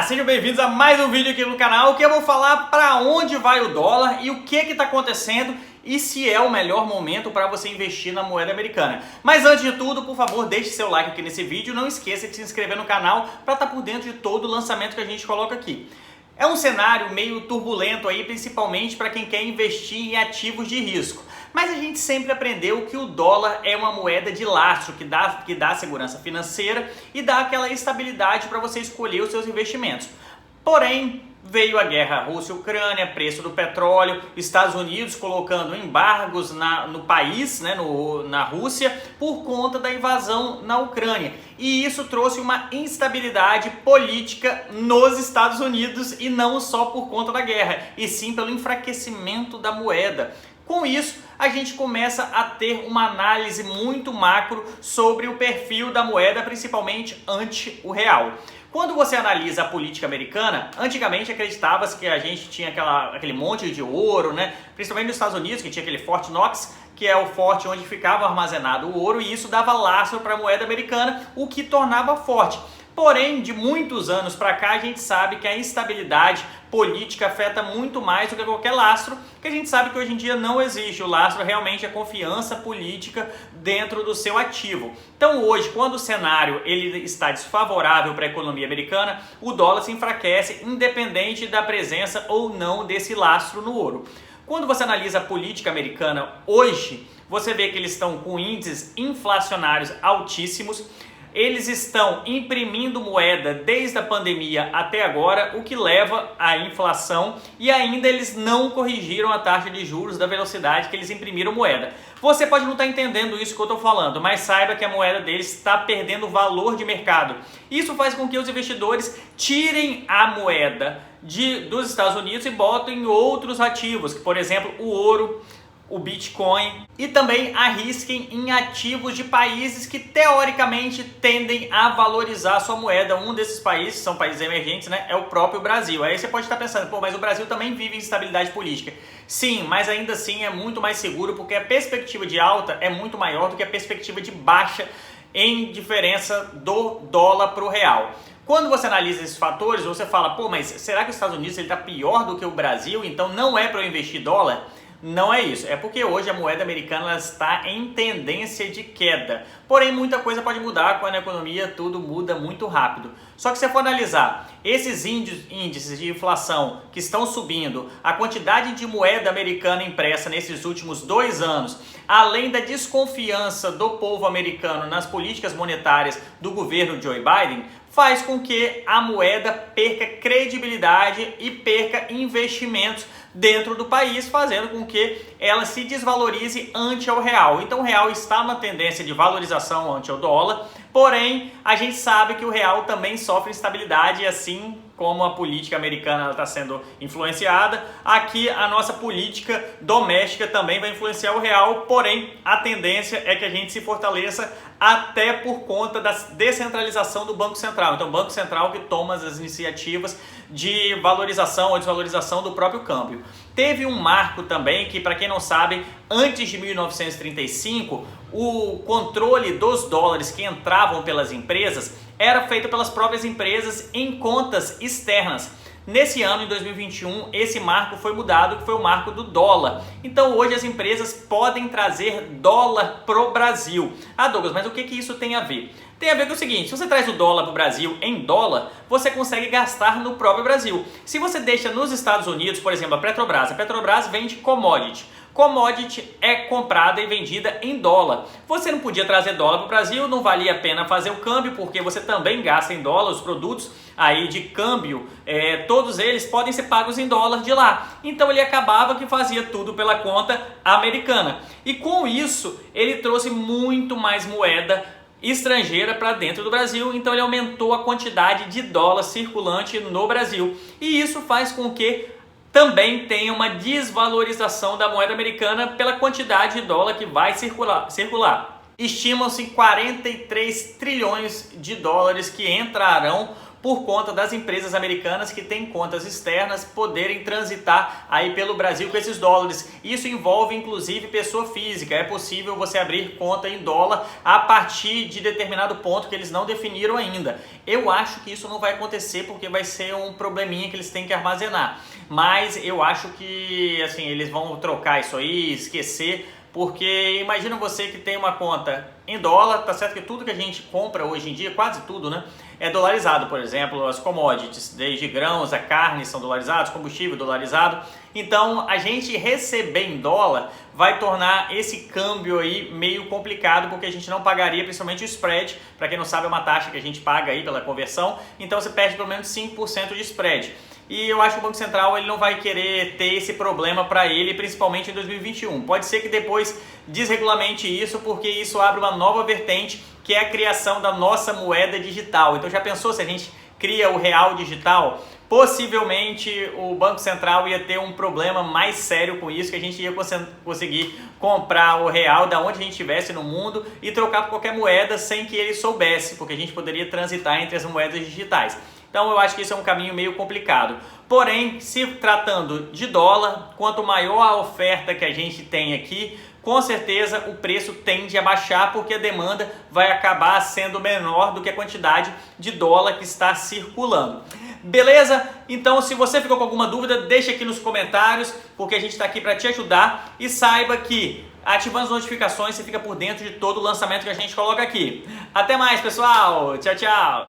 Sejam bem-vindos a mais um vídeo aqui no canal que eu vou falar para onde vai o dólar e o que está acontecendo e se é o melhor momento para você investir na moeda americana. Mas antes de tudo, por favor, deixe seu like aqui nesse vídeo, não esqueça de se inscrever no canal para estar por dentro de todo o lançamento que a gente coloca aqui. É um cenário meio turbulento aí, principalmente para quem quer investir em ativos de risco. Mas a gente sempre aprendeu que o dólar é uma moeda de lastro, que dá segurança financeira e dá aquela estabilidade para você escolher os seus investimentos. Porém, veio a guerra Rússia-Ucrânia, preço do petróleo, Estados Unidos colocando embargos no país, na Rússia, por conta da invasão na Ucrânia. E isso trouxe uma instabilidade política nos Estados Unidos e não só por conta da guerra, e sim pelo enfraquecimento da moeda. Com isso, a gente começa a ter uma análise muito macro sobre o perfil da moeda, principalmente ante o real. Quando você analisa a política americana, antigamente acreditava-se que a gente tinha aquele monte de ouro, principalmente nos Estados Unidos, que tinha aquele Fort Knox, que é o forte onde ficava armazenado o ouro, e isso dava lastro para a moeda americana, o que tornava forte. Porém, de muitos anos para cá, a gente sabe que a instabilidade política afeta muito mais do que qualquer lastro, que a gente sabe que hoje em dia não existe. O lastro realmente é a confiança política dentro do seu ativo. Então hoje, quando o cenário ele está desfavorável para a economia americana, o dólar se enfraquece independente da presença ou não desse lastro no ouro. Quando você analisa a política americana hoje, você vê que eles estão com índices inflacionários altíssimos. Eles estão imprimindo moeda desde a pandemia até agora, o que leva à inflação, e ainda eles não corrigiram a taxa de juros da velocidade que eles imprimiram moeda. Você pode não estar entendendo isso que eu estou falando, mas saiba que a moeda deles está perdendo valor de mercado. Isso faz com que os investidores tirem a moeda dos Estados Unidos e botem em outros ativos, que, por exemplo, o ouro, o Bitcoin, e também arrisquem em ativos de países que teoricamente tendem a valorizar a sua moeda. Um desses países, são países emergentes, é o próprio Brasil. Aí você pode estar pensando, mas o Brasil também vive instabilidade política. Sim, mas ainda assim é muito mais seguro, porque a perspectiva de alta é muito maior do que a perspectiva de baixa em diferença do dólar para o real. Quando você analisa esses fatores, você fala, mas será que os Estados Unidos está pior do que o Brasil, então não é para eu investir dólar? Não é isso, é porque hoje a moeda americana ela está em tendência de queda. Porém, muita coisa pode mudar quando a economia tudo muda muito rápido. Só que se você for analisar esses índices de inflação que estão subindo, a quantidade de moeda americana impressa nesses últimos 2 anos, além da desconfiança do povo americano nas políticas monetárias do governo Joe Biden, faz com que a moeda perca credibilidade e perca investimentos dentro do país, fazendo com que ela se desvalorize ante o real. Então o real está numa tendência de valorização ante o dólar, porém a gente sabe que o real também sofre instabilidade, assim como a política americana está sendo influenciada, aqui a nossa política doméstica também vai influenciar o real, porém a tendência é que a gente se fortaleça até por conta da descentralização do Banco Central. Então o Banco Central que toma as iniciativas de valorização ou desvalorização do próprio câmbio. Teve um marco também que, para quem não sabe, antes de 1935, o controle dos dólares que entravam pelas empresas era feito pelas próprias empresas em contas externas. Nesse ano, em 2021, esse marco foi mudado, que foi o marco do dólar. Então hoje as empresas podem trazer dólar pro Brasil. Douglas, mas o que isso tem a ver? Tem a ver com o seguinte, se você traz o dólar para o Brasil em dólar, você consegue gastar no próprio Brasil. Se você deixa nos Estados Unidos, por exemplo, a Petrobras vende commodity. Commodity é comprada e vendida em dólar. Você não podia trazer dólar para o Brasil, não valia a pena fazer o câmbio, porque você também gasta em dólar. Os produtos aí de câmbio, todos eles podem ser pagos em dólar de lá. Então ele acabava que fazia tudo pela conta americana. E com isso, ele trouxe muito mais moeda estrangeira para dentro do Brasil, então ele aumentou a quantidade de dólar circulante no Brasil. E isso faz com que também tenha uma desvalorização da moeda americana pela quantidade de dólar que vai circular. Estimam-se 43 trilhões de dólares que entrarão por conta das empresas americanas que têm contas externas poderem transitar aí pelo Brasil com esses dólares. Isso envolve inclusive pessoa física. É possível você abrir conta em dólar a partir de determinado ponto que eles não definiram ainda. Eu acho que isso não vai acontecer porque vai ser um probleminha que eles têm que armazenar. Mas eu acho que assim, eles vão trocar isso aí, esquecer, porque imagina você que tem uma conta em dólar, tá certo que tudo que a gente compra hoje em dia, quase tudo, né, é dolarizado. Por exemplo, as commodities, desde grãos a carne são dolarizados, combustível dolarizado. Então, a gente receber em dólar vai tornar esse câmbio aí meio complicado, porque a gente não pagaria principalmente o spread. Para quem não sabe, é uma taxa que a gente paga aí pela conversão, então você perde pelo menos 5% de spread. E eu acho que o Banco Central ele não vai querer ter esse problema para ele, principalmente em 2021. Pode ser que depois desregulamente isso, porque isso abre uma nova vertente, que é a criação da nossa moeda digital. Então já pensou se a gente cria o real digital? Possivelmente o Banco Central ia ter um problema mais sério com isso, que a gente ia conseguir comprar o real da onde a gente estivesse no mundo e trocar por qualquer moeda sem que ele soubesse, porque a gente poderia transitar entre as moedas digitais. Então eu acho que isso é um caminho meio complicado. Porém, se tratando de dólar, quanto maior a oferta que a gente tem aqui, com certeza o preço tende a baixar, porque a demanda vai acabar sendo menor do que a quantidade de dólar que está circulando. Beleza? Então, se você ficou com alguma dúvida, deixa aqui nos comentários, porque a gente está aqui para te ajudar. E saiba que ativando as notificações você fica por dentro de todo o lançamento que a gente coloca aqui. Até mais, pessoal! Tchau, tchau!